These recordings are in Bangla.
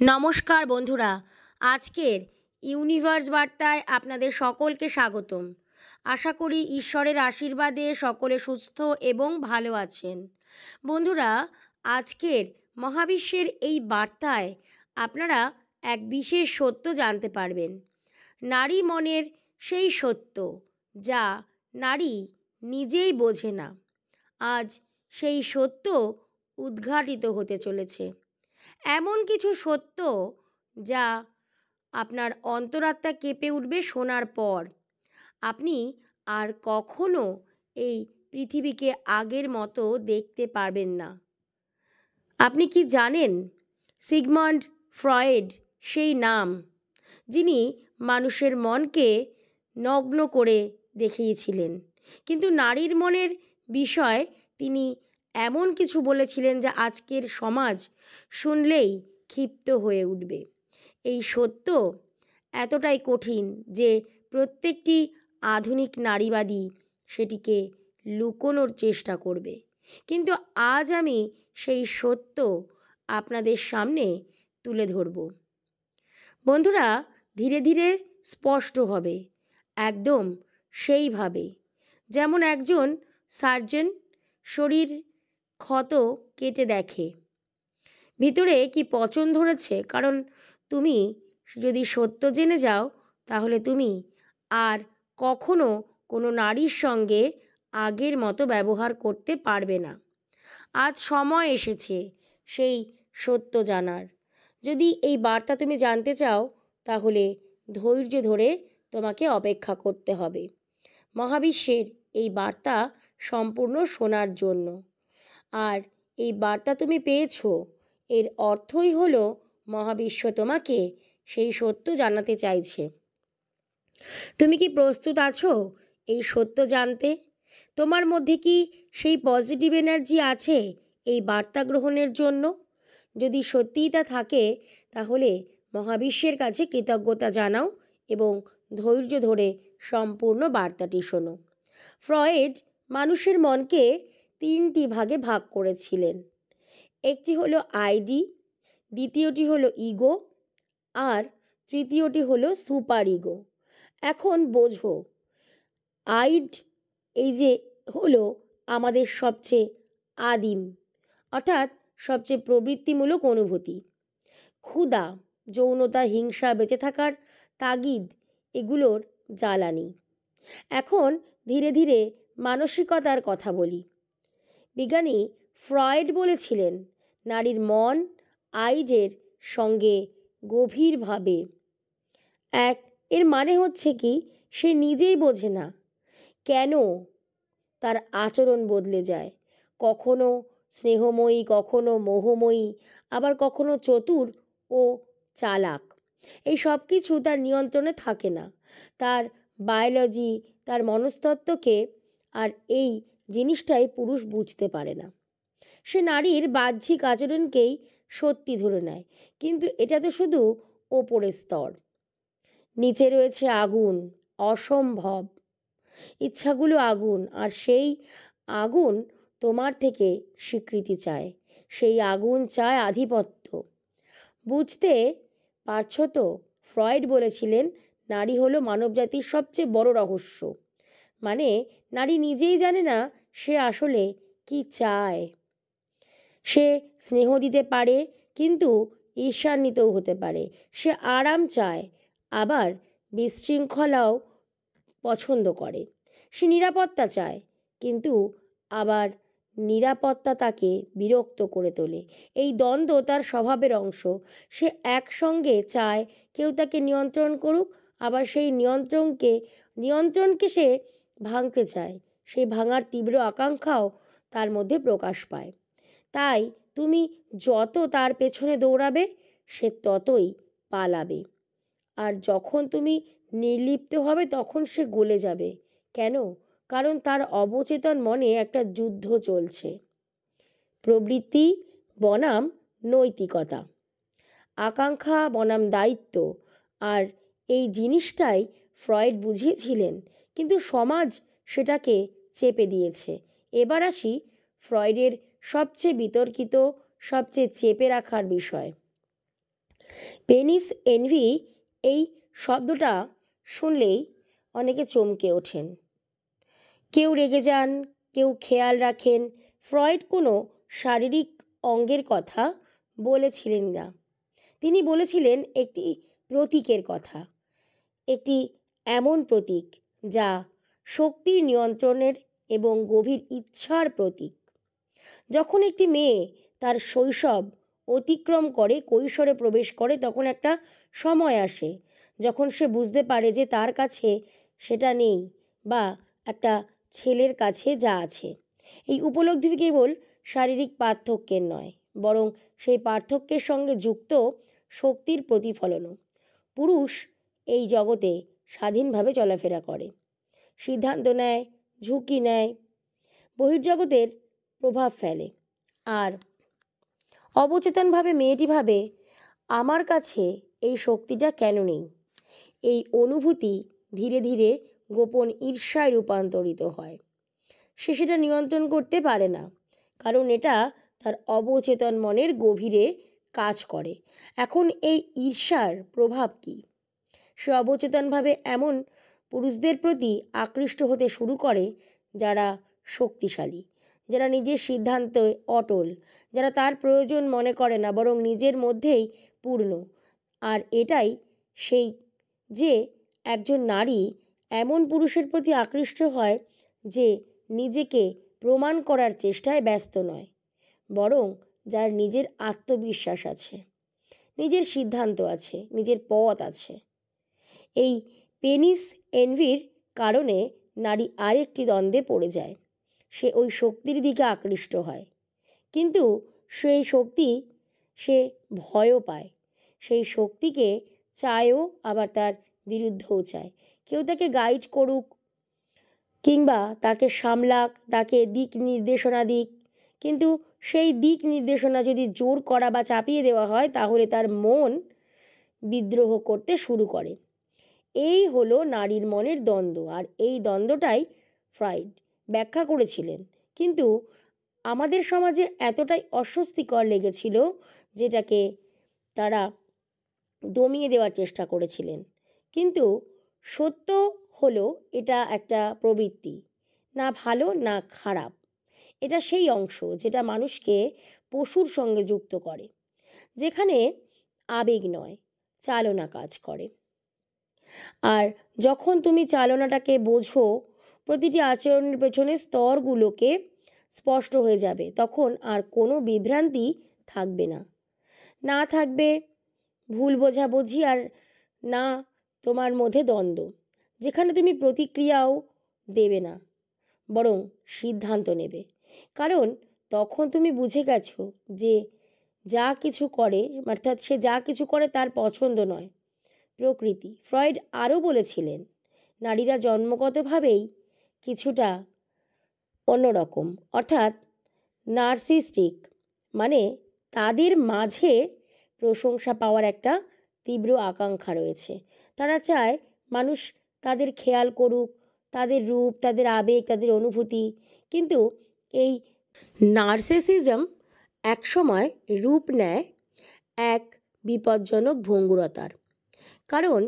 নমস্কার বন্ধুরা, আজকের ইউনিভার্স বার্তায় আপনাদের সকলকে স্বাগতম। আশা করি ঈশ্বরের আশীর্বাদে সকলে সুস্থ এবং ভালো আছেন। বন্ধুরা, আজকের মহাবিশ্বের এই বার্তায় আপনারা এক বিশেষ সত্য জানতে পারবেন। নারী মনের সেই সত্য যা নারী নিজেই বোঝে না। আজ সেই সত্য উদ্ঘাটিত হতে চলেছে। এমন কিছু সত্য যা আপনার অন্তরাত্মা কেঁপে উঠবে শোনার পর। আপনি আর কখনো এই পৃথিবীকে আগের মতো দেখতে পারবেন না। আপনি কি জানেন, সিগমন্ড ফ্রয়েড সেই নাম যিনি মানুষের মনকে নগ্ন করে দেখিয়েছিলেন, কিন্তু নারীর মনের বিষয় তিনি এমন কিছু বলেছিলেন যা আজকের সমাজ শুনলেই ক্ষিপ্ত হয়ে উঠবে। এই সত্য এতটাই কঠিন যে প্রত্যেকটি আধুনিক নারীবাদী সেটিকে লুকোনোর চেষ্টা করবে, কিন্তু আজ আমি সেই সত্য আপনাদের সামনে তুলে ধরব। বন্ধুরা, ধীরে ধীরে স্পষ্ট হবে, একদম সেইভাবে যেমন একজন সার্জন শরীর ক্ষত কেটে দেখে ভিতরে কি পচন ধরেছে। কারণ তুমি যদি সত্য জেনে যাও, তাহলে তুমি আর কখনো কোনো নারীর সঙ্গে আগের মতো ব্যবহার করতে পারবে না। আজ সময় এসেছে সেই সত্য জানার। যদি এই বার্তা তুমি জানতে চাও, তাহলে ধৈর্য ধরে তোমাকে অপেক্ষা করতে হবে মহাবিশ্বের এই বার্তা সম্পূর্ণ শোনার জন্য। আর এই বার্তা তুমি পেয়েছো, এর অর্থই হলো মহাবিশ্ব তোমাকে সেই সত্য জানাতে চাইছে। তুমি কি প্রস্তুত আছো এই সত্য জানতে? তোমার মধ্যে কি সেই পজিটিভ এনার্জি আছে এই বার্তা গ্রহণের জন্য? যদি সত্যিই তা থাকে, তাহলে মহাবিশ্বের কাছে কৃতজ্ঞতা জানাও এবং ধৈর্য ধরে সম্পূর্ণ বার্তাটি শোনো। ফ্রয়েড মানুষের মনকে তিনটি ভাগে ভাগ করেছিলেন। একটি হলো আইডি, দ্বিতীয়টি হলো ইগো, আর তৃতীয়টি হলো সুপার ইগো। এখন বোঝো, আইড এই যে হলো আমাদের সবচেয়ে আদিম, অর্থাৎ সবচেয়ে প্রবৃত্তিমূলক অনুভূতি। ক্ষুধা, যৌনতা, হিংসা, বেঁচে থাকার তাগিদ এগুলোর জ্বালানি। এখন ধীরে ধীরে মানসিকতার কথা বলি। বিজ্ঞানী ফ্রয়েড বলেছিলেন, নারীর মন আইডের সঙ্গে গভীরভাবে এক। এর মানে হচ্ছে কি, সে নিজেই বোঝে না কেন তার আচরণ বদলে যায়। কখনো স্নেহময়ী, কখনো মোহময়ী, আবার কখনো চতুর ও চালাক। এই সব কিছু তার নিয়ন্ত্রণে থাকে না। তার বায়োলজি, তার মনস্তত্ত্বকে, আর এই জিনিসটাই পুরুষ বুঝতে পারে না। সে নারীর বাহ্যিক আচরণকেই সত্যি ধরে নেয়, কিন্তু এটা তো শুধু ওপরের স্তর। নিচে রয়েছে আগুন, অসম্ভব ইচ্ছাগুলো আগুন, আর সেই আগুন তোমার থেকে স্বীকৃতি চায়। সেই আগুন চায় আধিপত্য। বুঝতে পারছো তো? ফ্রয়েড বলেছিলেন, নারী হলো মানবজাতির সবচেয়ে বড় রহস্য। মানে নারী নিজেই জানে না সে আসলে কি চায়। সে স্নেহ দিতে পারে, কিন্তু ঈর্ষান্বিতও হতে পারে। সে আরাম চায়, আবার বিশৃঙ্খলাও পছন্দ করে। সে নিরাপত্তা চায়, কিন্তু আবার নিরাপত্তা তাকে বিরক্ত করে তোলে। এই দ্বন্দ্ব তার স্বভাবের অংশ। সে একসঙ্গে চায় কেউ তাকে নিয়ন্ত্রণ করুক, আবার সেই নিয়ন্ত্রণকে সে ভাঙতে চায়। সেই ভাঙার তীব্র আকাঙ্ক্ষাও তার মধ্যে প্রকাশ পায়। তাই তুমি যত তার পেছনে দৌড়াবে, সে ততই পালাবে। আর যখন তুমি নির্লিপ্ত হবে, তখন সে গলে যাবে। কেন? কারণ তার অবচেতন মনে একটা যুদ্ধ চলছে। প্রবৃত্তি বনাম নৈতিকতা, আকাঙ্ক্ষা বনাম দায়িত্ব। আর এই জিনিসটাই ফ্রয়েড বুঝিয়েছিলেন, কিন্তু সমাজ সেটাকে চেপে দিয়েছে। এবার আসি ফ্রয়েডের সবচেয়ে বিতর্কিত, সবচেয়ে চেপে রাখার বিষয়। পেনিস এনভি এই শব্দটা শুনলেই অনেকে চমকে ওঠেন, কেউ রেগে যান, কেউ খেয়াল রাখেন। ফ্রয়েড কোনো শারীরিক অঙ্গের কথা বলেছিলেন না, তিনি বলেছিলেন একটি প্রতীকের কথা, একটি এমন প্রতীক যা শক্তির নিয়ন্ত্রণের এবং গভীর ইচ্ছার প্রতীক। যখন একটি মেয়ে তার শৈশব অতিক্রম করে কৈশোরে প্রবেশ করে, তখন একটা সময় আসে যখন সে বুঝতে পারে যে তার কাছে সেটা নেই, বা একটা ছেলের কাছে যা আছে। এই উপলব্ধি কেবল শারীরিক পার্থক্যের নয়, বরং সেই পার্থক্যের সঙ্গে যুক্ত শক্তির প্রতিফলনও। পুরুষ এই জগতে স্বাধীনভাবে চলাফেরা করে, সিদ্ধান্ত নেয়, ঝুঁকি নেয়, বহির্জগতের প্রভাব ফেলে। আর অবচেতনভাবে মেয়েটি ভাবে, আমার কাছে এই শক্তিটা কেন নেই? এই অনুভূতি ধীরে ধীরে গোপন ঈর্ষায় রূপান্তরিত হয়। সে সেটা নিয়ন্ত্রণ করতে পারে না, কারণ এটা তার অবচেতন মনের গভীরে কাজ করে। এখন এই ঈর্ষার প্রভাব কী? সে অবচেতনভাবে এমন পুরুষদের প্রতি আকৃষ্ট হতে শুরু করে যারা শক্তিশালী, যারা নিজের সিদ্ধান্তে অটল, যারা তার প্রয়োজন মনে করে না, বরং নিজের মধ্যেই পূর্ণ। আর এটাই সেই যে একজন নারী এমন পুরুষের প্রতি আকৃষ্ট হয় যে নিজেকে প্রমাণ করার চেষ্টায় ব্যস্ত নয়, বরং যার নিজের আত্মবিশ্বাস আছে, নিজের সিদ্ধান্ত আছে, নিজের পথ আছে। এই পেনিস এনভির কারণে নারী আরেকটি দ্বন্দ্বে পড়ে যায়। সে ওই শক্তির দিকে আকৃষ্ট হয়, কিন্তু সেই শক্তি সে ভয়ও পায়। সেই শক্তিকে চায়ও, আবার তার বিরুদ্ধেও চায়। কেউ তাকে গাইড করুক, কিংবা তাকে সামলাক, তাকে দিক নির্দেশনা দিক, কিন্তু সেই দিক নির্দেশনা যদি জোর করা বা চাপিয়ে দেওয়া হয়, তাহলে তার মন বিদ্রোহ করতে শুরু করে। এই হলো নারীর মনের দ্বন্দ্ব, আর এই দ্বন্দ্বটাই ফ্রয়েড ব্যাখ্যা করেছিলেন। কিন্তু আমাদের সমাজে এতটাই অস্বস্তিকর লেগেছিল, যেটাকে তারা দমিয়ে দেওয়ার চেষ্টা করেছিলেন। কিন্তু সত্য হলো, এটা একটা প্রবৃত্তি, না ভালো না খারাপ। এটা সেই অংশ যেটা মানুষকে পশুর সঙ্গে যুক্ত করে, যেখানে আবেগ নয়, চালনা কাজ করে। আর যখন তুমি চালনাটাকে বোঝো, প্রতিটি আচরণের পেছনে স্তরগুলোকে স্পষ্ট হয়ে যাবে, তখন আর কোনো বিভ্রান্তি থাকবে না। না থাকবে ভুল বোঝাবুঝি, আর না তোমার মধ্যে দ্বন্দ্ব, যেখানে তুমি প্রতিক্রিয়াও দেবে না, বরং সিদ্ধান্ত নেবে। কারণ তখন তুমি বুঝে গেছো যে যা কিছু করে, অর্থাৎ সে যা কিছু করে তার পছন্দ নয়, প্রকৃতি। ফ্রয়েড আরও বলেছিলেন, নারীরা জন্মগতভাবেই কিছুটা অন্যরকম, অর্থাৎ নার্সিস্টিক, মানে তাদের মাঝে প্রশংসা পাওয়ার একটা তীব্র আকাঙ্ক্ষা রয়েছে। তারা চায় মানুষ তাদের খেয়াল করুক, তাদের রূপ, তাদের আবেগ, তাদের অনুভূতি। কিন্তু এই নার্সিসিজম একসময় রূপ নেয় এক বিপজ্জনক ভঙ্গুরতার। কারণ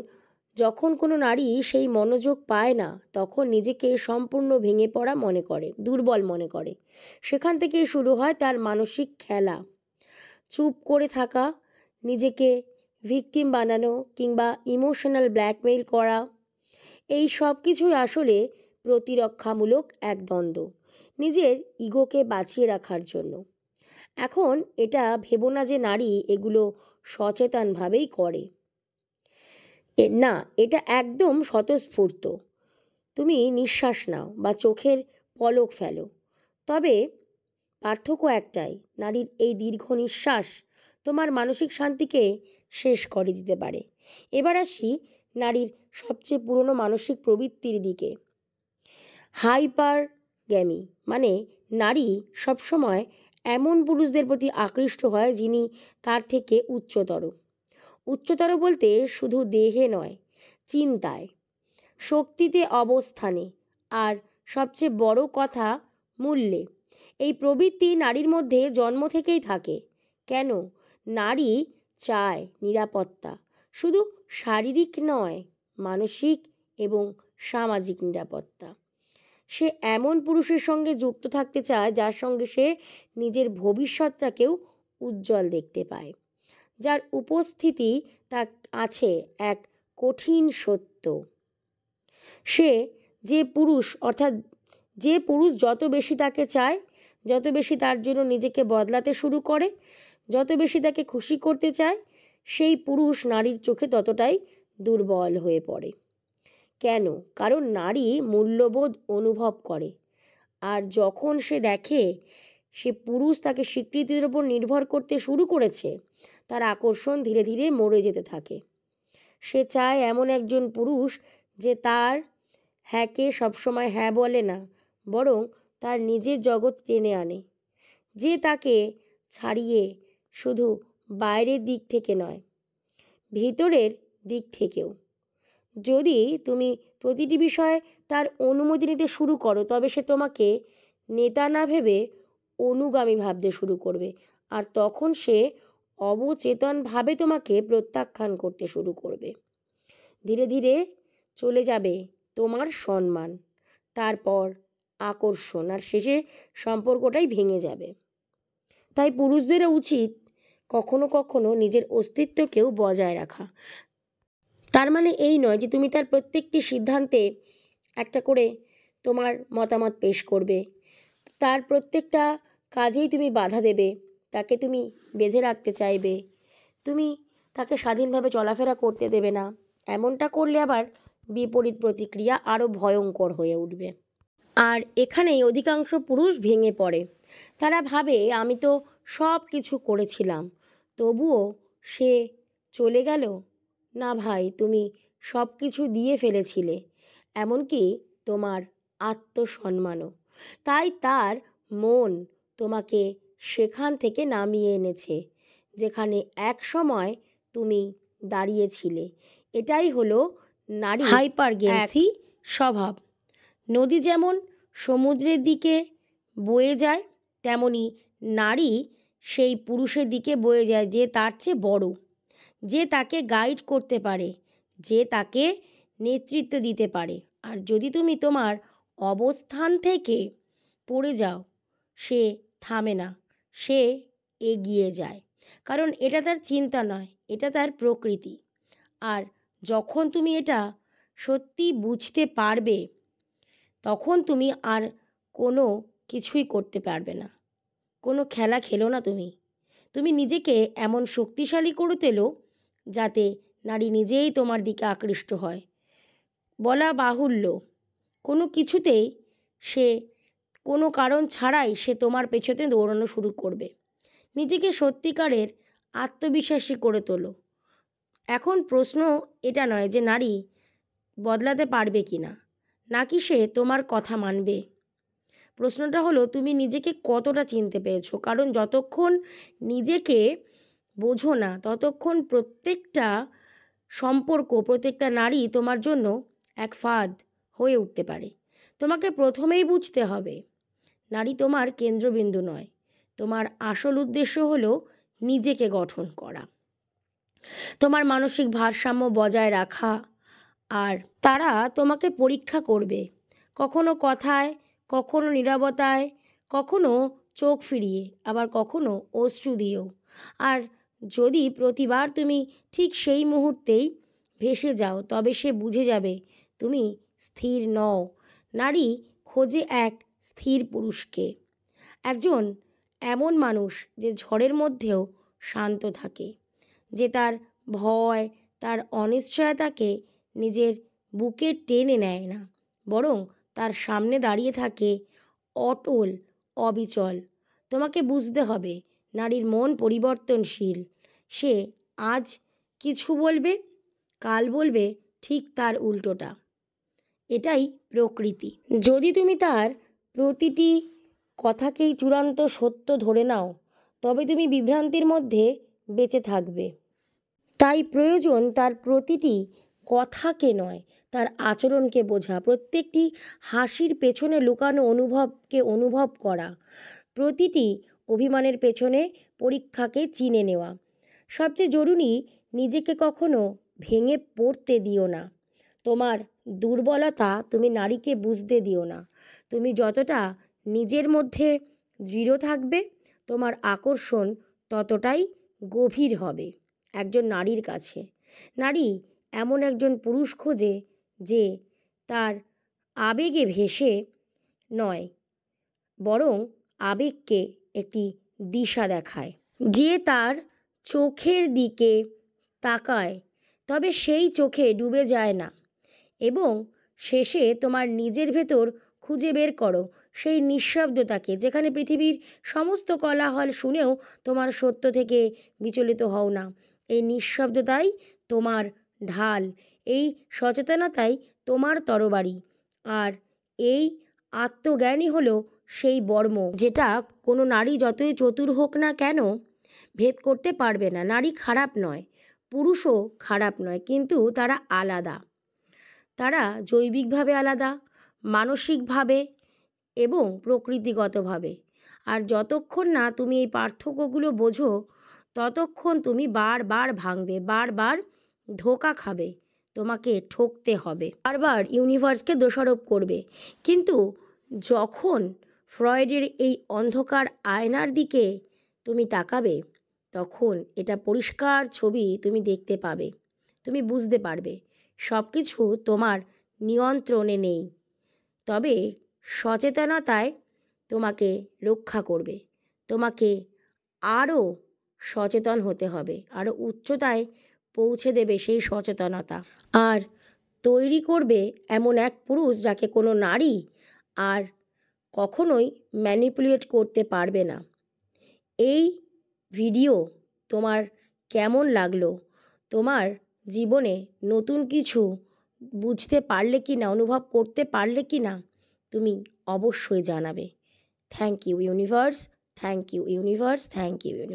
যখন কোনো নারী সেই মনোযোগ পায় না, তখন নিজেকে সম্পূর্ণ ভেঙে পড়া মনে করে, দুর্বল মনে করে। সেখান থেকেই শুরু হয় তার মানসিক খেলা, চুপ করে থাকা, নিজেকে ভিকটিম বানানো, কিংবা ইমোশনাল ব্ল্যাকমেইল করা। এই সব কিছুই আসলে প্রতিরক্ষামূলক এক দ্বন্দ্ব, নিজের ইগোকে বাঁচিয়ে রাখার জন্য। এখন এটা ভেবো না যে নারী এগুলো সচেতনভাবেই করে, না, এটা একদম স্বতঃস্ফূর্ত। তুমি নিঃশ্বাস নাও বা চোখের পলক ফেলো, তবে পার্থক্য একটাই, নারীর এই দীর্ঘ নিঃশ্বাস তোমার মানসিক শান্তিকে শেষ করে দিতে পারে। এবার আসি নারীর সবচেয়ে পুরনো মানসিক প্রবৃত্তির দিকে, হাইপারগ্যামি। মানে নারী সবসময় এমন পুরুষদের প্রতি আকৃষ্ট হয় যিনি তার থেকে উচ্চতর বলতে শুধু দেহে নয়, চিন্তায়, শক্তিতে, অবস্থানে, আর সবচেয়ে বড় কথা, মূল্যে। এই প্রবৃত্তি নারীর মধ্যে জন্ম থেকেই থাকে। কেন? নারী চায় নিরাপত্তা, শুধু শারীরিক নয়, মানসিক এবং সামাজিক নিরাপত্তা। সে এমন পুরুষের সঙ্গে যুক্ত থাকতে চায় যার সঙ্গে সে নিজের ভবিষ্যৎটাকেও উজ্জ্বল দেখতে পায়, যার উপস্থিতি তা আছে এক কঠিন সত্য। সে যে পুরুষ যত বেশি তাকে চায়, যত বেশি তার জন্য নিজেকে বদলাতে শুরু করে, যত বেশি তাকে খুশি করতে চায়, সেই পুরুষ নারীর চোখে ততটাই দুর্বল হয়ে পড়ে। কেন? কারণ নারী মূল্যবোধ অনুভব করে, আর যখন সে দেখে সে পুরুষ তাকে স্বীকৃতির ওপর নির্ভর করতে শুরু করেছে, তার আকর্ষণ ধীরে ধীরে মরে যেতে থাকে। সে চায় এমন একজন পুরুষ যে তার হ্যাঁকে সবসময় হ্যাঁ বলে না, বরং তার নিজের জগৎ টেনে আনে, যে তাকে ছাড়িয়ে শুধু বাইরের দিক থেকে নয়, ভিতরের দিক থেকেও। যদি তুমি প্রতিটি বিষয়ে তার অনুমতি নিতে শুরু করো, তবে সে তোমাকে নেতা না ভেবে অনুগামী ভাবতে শুরু করবে, আর তখন সে অবচেতনভাবে তোমাকে প্রত্যাখ্যান করতে শুরু করবে। ধীরে ধীরে চলে যাবে তোমার সম্মান, তারপর আকর্ষণ, আর শেষে সম্পর্কটাই ভেঙে যাবে। তাই পুরুষদেরও উচিত কখনো কখনো নিজের অস্তিত্বকেও বজায় রাখা। তার মানে এই নয় যে তুমি তার প্রত্যেকটি সিদ্ধান্তে একটা করে তোমার মতামত পেশ করবে, তার প্রত্যেকটা কাজেই তুমি বাধা দেবে, তাকে তুমি বেঁধে রাখতে চাইবে, তুমি তাকে স্বাধীনভাবে চলাফেরা করতে দেবে না। এমনটা করলে আবার বিপরীত প্রতিক্রিয়া আরও ভয়ঙ্কর হয়ে উঠবে। আর এখানেই অধিকাংশ পুরুষ ভেঙে পড়ে। তারা ভাবে, আমি তো সব কিছু করেছিলাম, তবুও সে চলে গেল। না ভাই, তুমি সব কিছু দিয়ে ফেলেছিলে, এমনকি তোমার আত্মসম্মানও। তাই তার মন তোমাকে সেখান থেকে নামিয়ে এনেছে যেখানে এক সময় তুমি দাঁড়িয়েছিলে। এটাই হলো নারী হাইপারগেন্সি স্বভাব। নদী যেমন সমুদ্রের দিকে বয়ে যায়, তেমনি নারী সেই পুরুষের দিকে বয়ে যায় যে তার চেয়ে বড়, যে তাকে গাইড করতে পারে, যে তাকে নেতৃত্ব দিতে পারে। আর যদি তুমি তোমার অবস্থান থেকে পড়ে যাও, সে থামে না, সে এগিয়ে যায়, কারণ এটা তার চিন্তা নয়, এটা তার প্রকৃতি। আর যখন তুমি এটা সত্যি বুঝতে পারবে, তখন তুমি আর কোনো কিছুই করতে পারবে না, কোনো খেলা খেলো না। তুমি নিজেকে এমন শক্তিশালী করে তোলো যাতে নারী নিজেই তোমার দিকে আকৃষ্ট হয়। বলা বাহুল্য, কোনো কিছুতেই সে কোনো কারণ ছাড়াই সে তোমার পেছনে দৌড়ানো শুরু করবে। নিজেকে সত্যিকারের আত্মবিশ্বাসী করে তোলো। এখন প্রশ্ন এটা নয় যে নারী বদলাতে পারবে কি না, নাকি সে তোমার কথা মানবে। প্রশ্নটা হলো তুমি নিজেকে কতটা চিনতে পেরেছো। কারণ যতক্ষণ নিজেকে বোঝো না, ততক্ষণ প্রত্যেকটা সম্পর্ক, প্রত্যেকটা নারী তোমার জন্য এক ফাঁদ হয়ে উঠতে পারে। তোমাকে প্রথমেই বুঝতে হবে, নারী তোমার কেন্দ্রবিন্দু নয়। তোমার আসল উদ্দেশ্য হলো নিজেকে গঠন করা, তোমার মানসিক ভারসাম্য বজায় রাখা। আর তারা তোমাকে পরীক্ষা করবে, কখনো কথায়, কখনো নীরবতায়, কখনো চোখ ফিরিয়ে, আবার কখনো অশ্রু দিয়েও। আর যদি প্রতিবার তুমি ঠিক সেই মুহূর্তেই ভেসে যাও, তবে সে বুঝে যাবে তুমি স্থির নও। নারী খোঁজে এক স্থির পুরুষকে, একজন এমন মানুষ যে ঝড়ের মধ্যেও শান্ত থাকে, যে তার ভয়, তার অনিশ্চয়তাকে নিজের বুকে টেনে নেয় না, বরং তার সামনে দাঁড়িয়ে থাকে অটল, অবিচল। তোমাকে বুঝতে হবে, নারীর মন পরিবর্তনশীল। সে আজ কিছু বলবে, কাল বলবে ঠিক তার উল্টোটা। এটাই প্রকৃতি। যদি তুমি তার প্রতিটি কথাকেই চূড়ান্ত সত্য ধরে নাও, তবে তুমি বিভ্রান্তির মধ্যে বেঁচে থাকবে। তাই প্রয়োজন তার প্রতিটি কথাকে নয়, তার আচরণকে বোঝা, প্রত্যেকটি হাসির পেছনে লুকানো অনুভবকে অনুভব করা, প্রতিটি অভিমানের পেছনে পরীক্ষাকে চিনে নেওয়া। সবচেয়ে জরুরি, নিজেকে কখনো ভেঙে পড়তে দিও না। তোমার দুর্বলতা তুমি নারীকে বুঝতে দিও না। তুমি যতটা নিজের মধ্যে দৃঢ় থাকবে, তোমার আকর্ষণ ততটাই গভীর হবে একজন নারীর কাছে। নারী এমন একজন পুরুষ খোঁজে যে তার আবেগে ভেসে নয়, বরং আবেগকে একটি দিশা দেখায়। যে তার চোখের দিকে তাকায়, তবে সেই চোখে ডুবে যায় না। এবং শেষে তোমার নিজের ভেতর খুঁজে বের করো সেই নিঃশব্দতাকে, যেখানে পৃথিবীর সমস্ত কোলাহল শুনেও তোমার সত্য থেকে বিচলিত হও না। এই নিঃশব্দতাই তোমার ঢাল, এই সচেতনতাই তোমার তরবারি, আর এই আত্মজ্ঞানই হলো সেই বর্ম যেটা কোনো নারী যতই চতুর হোক না কেন ভেদ করতে পারবে না। নারী খারাপ নয়, পুরুষও খারাপ নয়, কিন্তু তারা আলাদা। তারা জৈবিকভাবে আলাদা, মানসিকভাবে এবং প্রকৃতিগতভাবে। আর যতক্ষণ না তুমি এই পার্থক্যগুলো বোঝো, ততক্ষণ তুমি বারবার ভাঙবে, বারবার ধোঁকা খাবে, তোমাকে ঠকতে হবে, বারবার ইউনিভার্সকে দোষারোপ করবে। কিন্তু যখন ফ্রয়েডের এই অন্ধকার আয়নার দিকে তুমি তাকাবে, তখন এটা পরিষ্কার ছবি তুমি দেখতে পাবে। তুমি বুঝতে পারবে সব কিছু তোমার নিয়ন্ত্রণে নেই, তবে সচেতনতায় তোমাকে রক্ষা করবে। তোমাকে আরও সচেতন হতে হবে, আরও উচ্চতায় পৌঁছে দেবে সেই সচেতনতা, আর তৈরি করবে এমন এক পুরুষ যাকে কোনো নারী আর কখনোই ম্যানিপুলেট করতে পারবে না। এই ভিডিও তোমার কেমন লাগলো? তোমার জীবনে নতুন কিছু বুঝতে পারলে কি না, অনুভব করতে পারলে কি না, তুমি অবশ্যই জানাবে। Thank you universe, thank you universe, thank you universe.